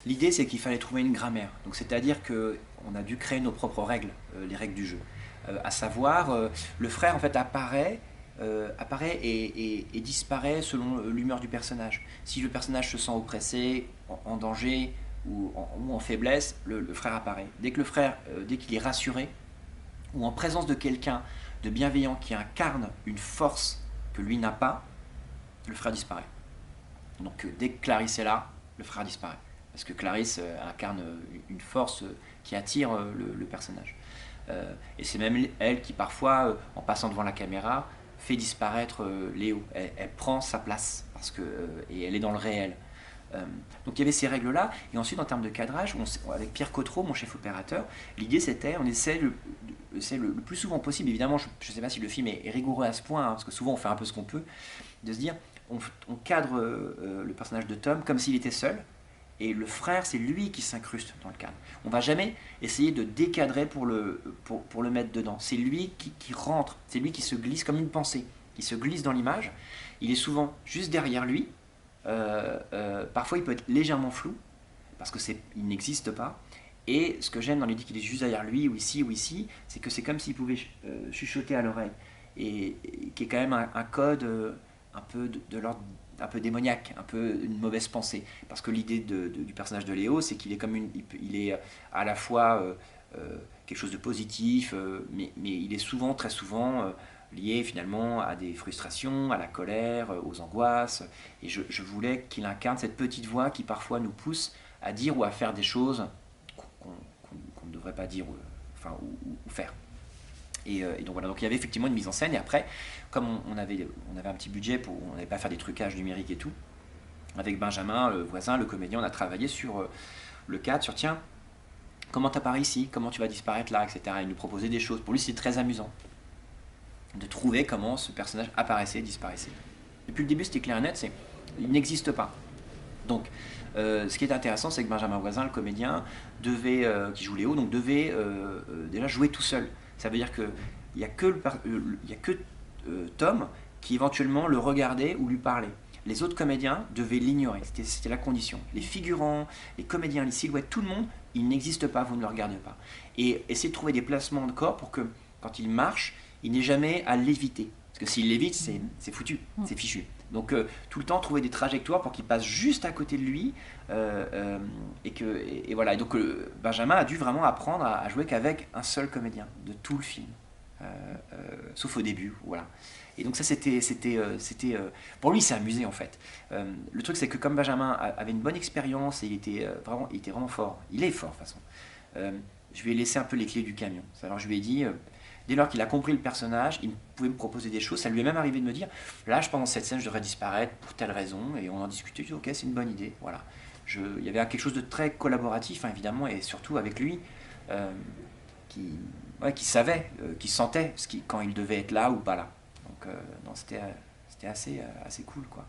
L'idée, c'est qu'il fallait trouver une grammaire. Donc, c'est-à-dire qu'on a dû créer nos propres règles, les règles du jeu. À savoir, le frère en fait apparaît et disparaît selon l'humeur du personnage. Si le personnage se sent oppressé, en danger ou en faiblesse, le frère apparaît. Dès que le frère, dès qu'il est rassuré ou en présence de quelqu'un de bienveillant qui incarne une force que lui n'a pas, le frère disparaît. Donc dès que Clarisse est là, le frère disparaît. Parce que Clarisse incarne une force qui attire le personnage. Et c'est même elle qui parfois, en passant devant la caméra, fait disparaître Léo. Elle prend sa place et elle est dans le réel. Donc il y avait ces règles-là, et ensuite en termes de cadrage, avec Pierre Cotreau, mon chef opérateur, l'idée c'était, on essaie le plus souvent possible, évidemment je ne sais pas si le film est rigoureux à ce point, hein, parce que souvent on fait un peu ce qu'on peut, de se dire, on cadre le personnage de Tom comme s'il était seul, et le frère c'est lui qui s'incruste dans le cadre. On ne va jamais essayer de décadrer pour le mettre dedans, c'est lui qui rentre, c'est lui qui se glisse comme une pensée, qui se glisse dans l'image, il est souvent juste derrière lui. Parfois il peut être légèrement flou parce qu'il n'existe pas, et ce que j'aime dans l'idée qu'il est juste derrière lui ou ici, c'est que c'est comme s'il pouvait chuchoter à l'oreille, et qui est quand même un code un peu de l'ordre un peu démoniaque, un peu une mauvaise pensée, parce que l'idée du personnage de Léo, c'est qu'il est comme il est à la fois quelque chose de positif, mais il est très souvent lié finalement à des frustrations, à la colère, aux angoisses. Et je voulais qu'il incarne cette petite voix qui parfois nous pousse à dire ou à faire des choses qu'on ne devrait pas dire ou faire. Et donc voilà, donc il y avait effectivement une mise en scène, et après, comme on avait un petit budget, on n'avait pas à faire des trucages numériques et tout, avec Benjamin, le voisin, le comédien, on a travaillé sur le cadre, sur tiens, comment t'apparais ici, comment tu vas disparaître là, etc. Il nous proposait des choses. Pour lui, c'était très amusant de trouver comment ce personnage apparaissait et disparaissait. Depuis le début, c'était clair et net, il n'existe pas. Donc, ce qui est intéressant, c'est que Benjamin Voisin, le comédien, qui joue Léo, donc devait déjà jouer tout seul. Ça veut dire qu'il n'y a que Tom qui éventuellement le regardait ou lui parlait. Les autres comédiens devaient l'ignorer, c'était la condition. Les figurants, les comédiens, les silhouettes, tout le monde, il n'existe pas, vous ne le regardez pas. Et essayez de trouver des placements de corps pour que, quand il marche, il n'ait jamais à l'éviter. Parce que s'il l'évite, c'est foutu, c'est fichu. Donc tout le temps trouver des trajectoires pour qu'il passe juste à côté de lui, et voilà. Et donc Benjamin a dû vraiment apprendre à jouer qu'avec un seul comédien de tout le film, sauf au début, voilà. Et donc ça pour lui il s'est amusé en fait. Le truc c'est que comme Benjamin avait une bonne expérience et il était vraiment fort, il est fort de toute façon. Je lui ai laissé un peu les clés du camion. Alors je lui ai dit, dès lors qu'il a compris le personnage, il pouvait me proposer des choses. Ça lui est même arrivé de me dire, là, pendant cette scène, je devrais disparaître pour telle raison. Et on en discutait. Je dis, ok, c'est une bonne idée. Voilà. Il y avait quelque chose de très collaboratif, hein, évidemment, et surtout avec lui, qui savait, qui sentait quand il devait être là ou pas là. Donc, c'était assez cool, quoi.